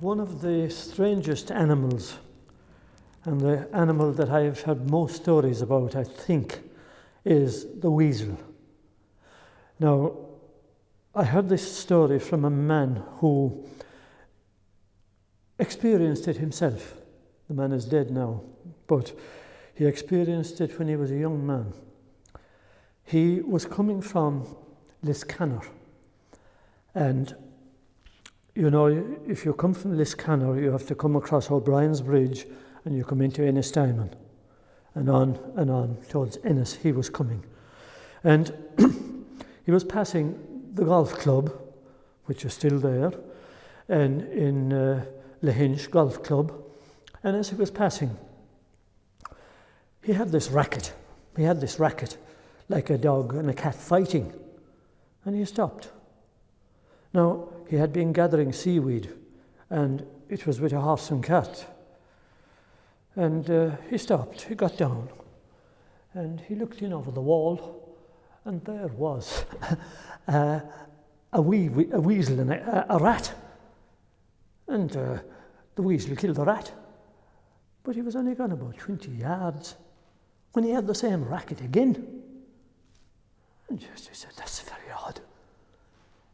One of the strangest animals, and the animal that I've heard most stories about, I think, is the weasel. Now, I heard this story from a man who experienced it himself. The man is dead now, but he experienced it when he was a young man. He was coming from Liscannor, and you know, if you come from Liscannor, you have to come across O'Brien's Bridge and you come into Ennis and on towards Ennis he was coming. And he was passing the golf club, which is still there, and in Lenihan Golf Club. And as he was passing, he had this racket. He had this racket, like a dog and a cat fighting. And he stopped. Now, he had been gathering seaweed, and it was with a horse and cat. And he stopped, he got down, and he looked in over the wall, and there was a weasel and a rat. And the weasel killed the rat. But he was only gone about 20 yards when he had the same racket again. And he said, that's very odd.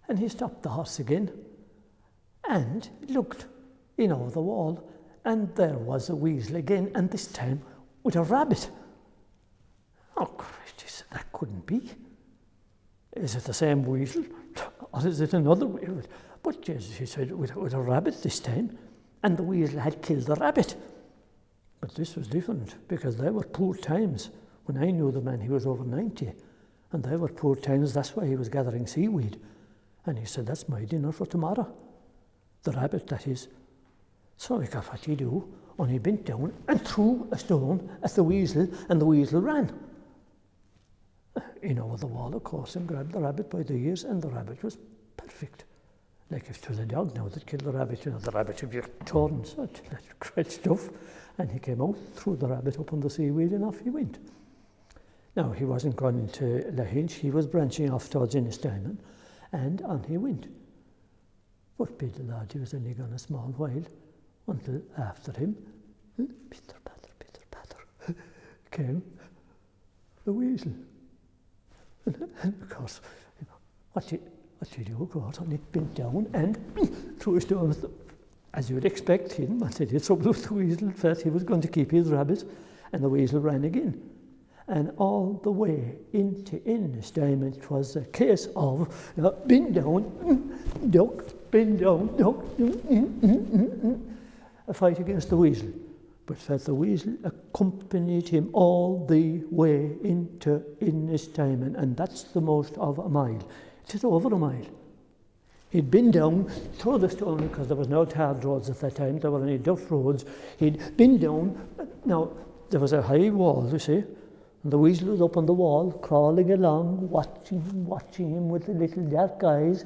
And he stopped the horse again and looked in over the wall, and there was a weasel again, and this time with a rabbit. Oh, Christ, he said, that couldn't be. Is it the same weasel, or is it another weasel? But yes, he said, with a rabbit this time, and the weasel had killed the rabbit. But this was different, because they were poor times. When I knew the man, he was over 90, and they were poor times. That's why he was gathering seaweed. And he said, that's my dinner for tomorrow. The rabbit, that is. So he got what he do, and he bent down and threw a stone at the weasel, and the weasel ran. In over the wall, of course, and grabbed the rabbit by the ears, and the rabbit was perfect. Like if it was a dog now that killed the rabbit, you know, the rabbit would be torn, such great stuff. And he came out, threw the rabbit up on the seaweed, and off he went. Now, he wasn't going into Lenihan, he was branching off towards Ennis, and on he went. But Bill the lad, he was only gone a small while, until after him, pitter patter, came the weasel. And of course, you know, what did he do, of course? And he bent down and threw a stone, as you would expect. He didn't want any trouble with the weasel. First, he was going to keep his rabbit, and the weasel ran again. And all the way into Ennis, it was a case of bend down, duck, bend down, duck, a fight against the weasel. But first, the weasel accompanied him all the way into Ennis, and that's the most of a mile. It is over a mile. He'd been down, throw the stone, because there was no tarred roads at that time, there were only dirt roads. He'd been down. Now, there was a high wall, you see, and the weasel was up on the wall, crawling along, watching him with the little dark eyes.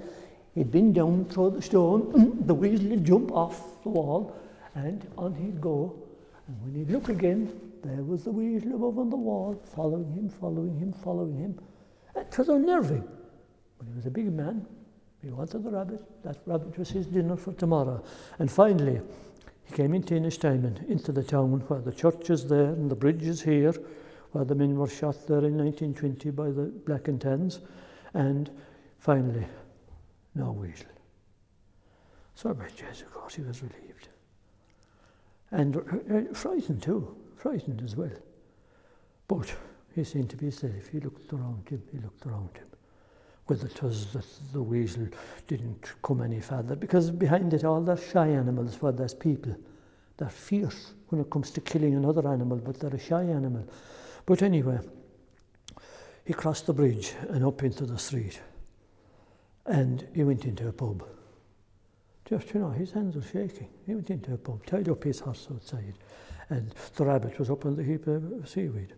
He'd been down, throw the stone, the weasel would jump off the wall, and on he'd go. And when he'd look again, there was the weasel above on the wall, following him. It was unnerving. But he was a big man. He wanted the rabbit. That rabbit was his dinner for tomorrow. And finally, he came into Ennis, into the town where the church is there and the bridge is here, where the men were shot there in 1920 by the Black and Tans. And finally, no weasel. So by Jesus, of course, he was relieved. And frightened too, frightened as well. But he seemed to be safe. He looked around him. Whether it was that the weasel didn't come any further, because behind it all they're shy animals, where there's people. They're fierce when it comes to killing another animal, but they're a shy animal. But anyway, he crossed the bridge and up into the street, and he went into a pub. Just, you know, his hands were shaking. He went into a pub, tied up his horse outside, and the rabbit was up on the heap of seaweed.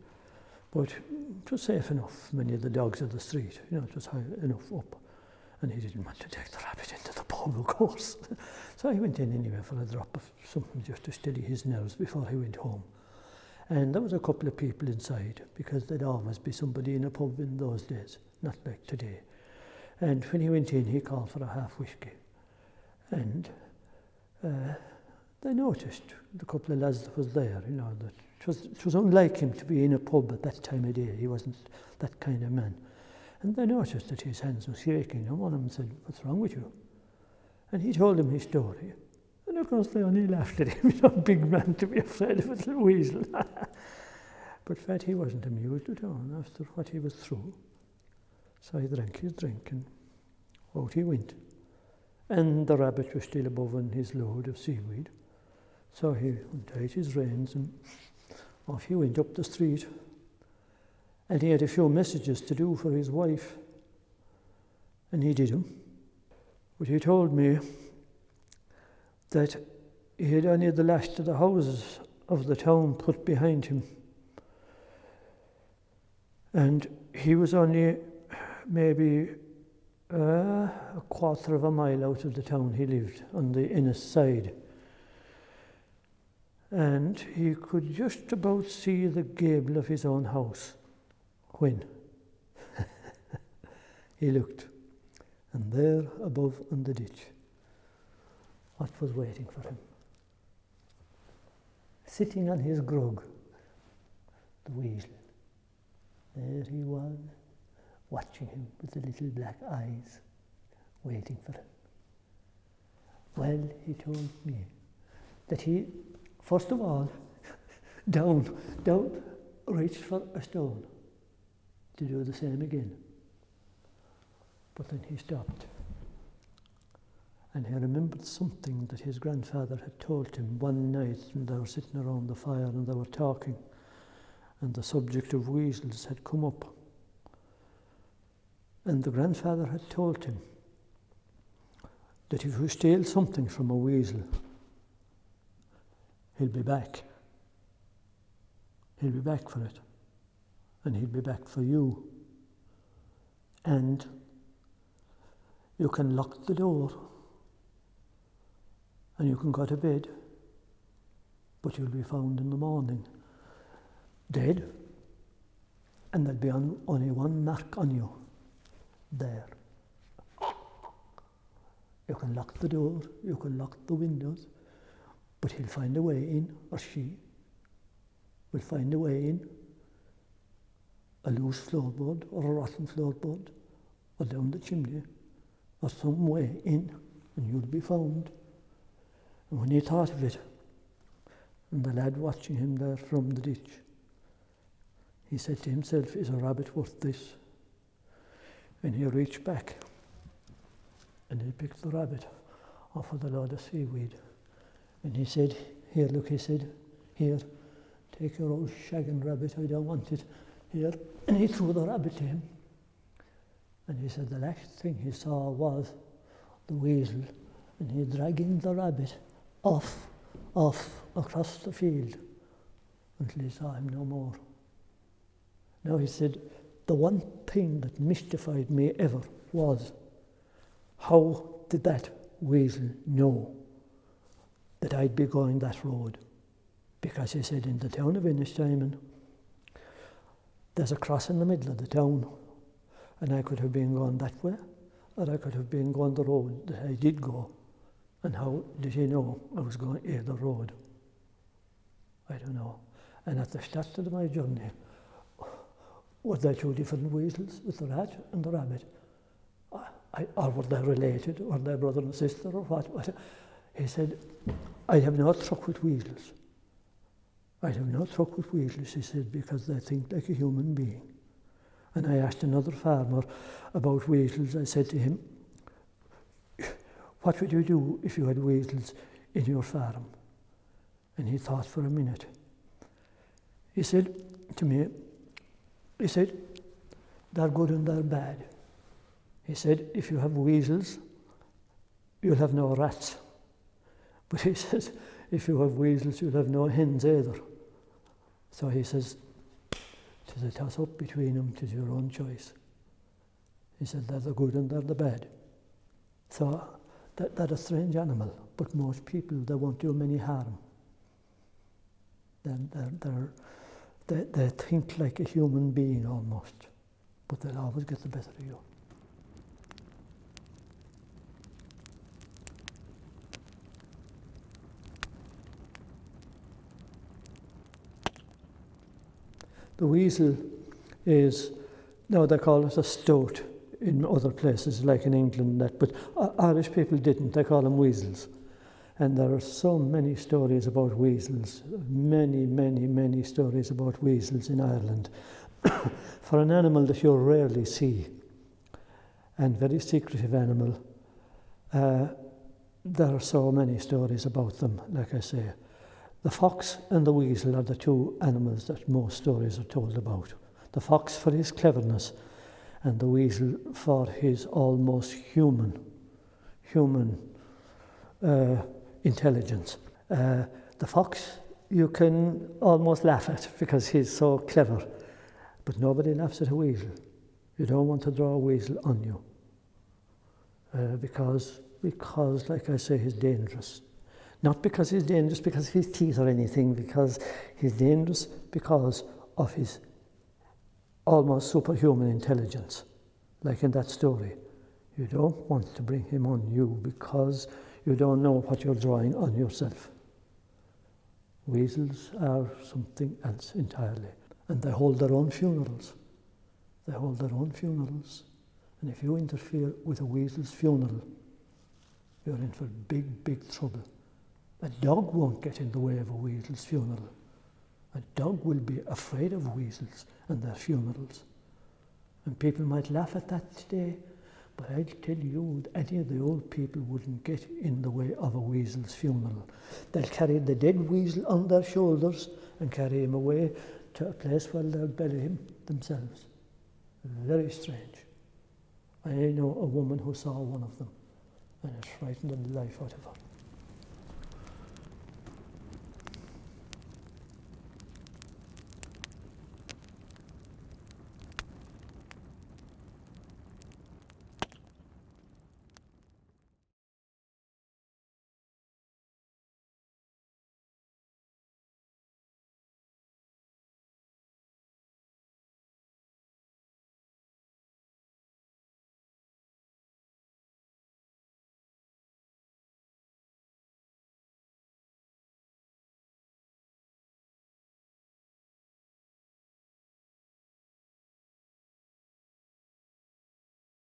But it was safe enough, many of the dogs of the street, you know, it was high enough up. And he didn't want to take the rabbit into the pub, of course. So he went in anyway for a drop of something just to steady his nerves before he went home. And there was a couple of people inside, because there'd always be somebody in a pub in those days, not like today. And when he went in, he called for a half whiskey. And they noticed the couple of lads that was there, that it was unlike him to be in a pub at that time of day. He wasn't that kind of man. And they noticed that his hands were shaking, and one of them said, "What's wrong with you?" And he told them his story. And of course they only laughed at him, big man to be afraid of a little weasel. But Fat, he wasn't amused at all after what he was through. So he drank his drink and out he went. And the rabbit was still above on his load of seaweed. So he untied his reins and off he went up the street. And he had a few messages to do for his wife. And he did them. But he told me that he had only the last of the houses of the town put behind him. And he was only maybe a quarter of a mile out of the town he lived, on the Ennis side. And he could just about see the gable of his own house when he looked. And there above on the ditch, what was waiting for him? Sitting on his grog, the weasel. There he was, watching him with the little black eyes, waiting for him. Well, he told me that he, first of all, down, reached for a stone to do the same again. But then he stopped. And he remembered something that his grandfather had told him one night when they were sitting around the fire and they were talking, and the subject of weasels had come up. And the grandfather had told him that if you steal something from a weasel, he'll be back. He'll be back for it. And he'll be back for you. And you can lock the door and you can go to bed, but you'll be found in the morning dead, and there'll be only one mark on you there. You can lock the door, you can lock the windows, but he'll find a way in, or she will find a way in, a loose floorboard or a rotten floorboard, or down the chimney, or some way in, and you'll be found. And when he thought of it, and the lad watching him there from the ditch, he said to himself, "Is a rabbit worth this?" And he reached back and he picked the rabbit off of the load of seaweed. And he said, "Here, look," he said, "here, take your old shagging rabbit, I don't want it, here." And he threw the rabbit to him. And he said the last thing he saw was the weasel, and he dragging the rabbit off across the field until he saw him no more. Now he said, the one thing that mystified me ever was, how did that weasel know that I'd be going that road? Because he said, in the town of Ennis, Simon, there's a cross in the middle of the town, and I could have been going that way, or I could have been going the road that I did go. And how did he know I was going either road? I don't know. And at the start of my journey, were there two different weasels, with the rat and the rabbit? Or were they related, or their brother and sister, or what? He said, I have no truck with weasels. I have no truck with weasels, he said, because they think like a human being. And I asked another farmer about weasels. I said to him, what would you do if you had weasels in your farm? And he thought for a minute. He said to me, he said, they're good and they're bad. He said, if you have weasels, you'll have no rats. But he says, if you have weasels, you'll have no hens either. So he says, tis a toss-up between them, tis your own choice. He said, they're the good and they're the bad. So they're a strange animal, but most people, they won't do them any harm. They think like a human being almost, but they'll always get the better of you. The weasel is, now they call it a stoat in other places, like in England, but Irish people didn't, they call them weasels. And there are so many stories about weasels, many stories about weasels in Ireland. For an animal that you rarely see, and very secretive animal, there are so many stories about them, like I say. The fox and the weasel are the two animals that most stories are told about. The fox for his cleverness, and the weasel for his almost human intelligence. The fox you can almost laugh at because he's so clever, but nobody laughs at a weasel. You don't want to draw a weasel on you because, like I say, he's dangerous. Not because he's dangerous because of his teeth or anything, because he's dangerous because of his almost superhuman intelligence, like in that story. You don't want to bring him on you because you don't know what you're drawing on yourself. Weasels are something else entirely, and they hold their own funerals. They hold their own funerals, and if you interfere with a weasel's funeral, you're in for big trouble. A dog won't get in the way of a weasel's funeral. A dog will be afraid of weasels and their funerals. And people might laugh at that today, but I'll tell you, any of the old people wouldn't get in the way of a weasel's funeral. They'll carry the dead weasel on their shoulders and carry him away to a place where they'll bury him themselves. Very strange. I know a woman who saw one of them, and it frightened the life out of her.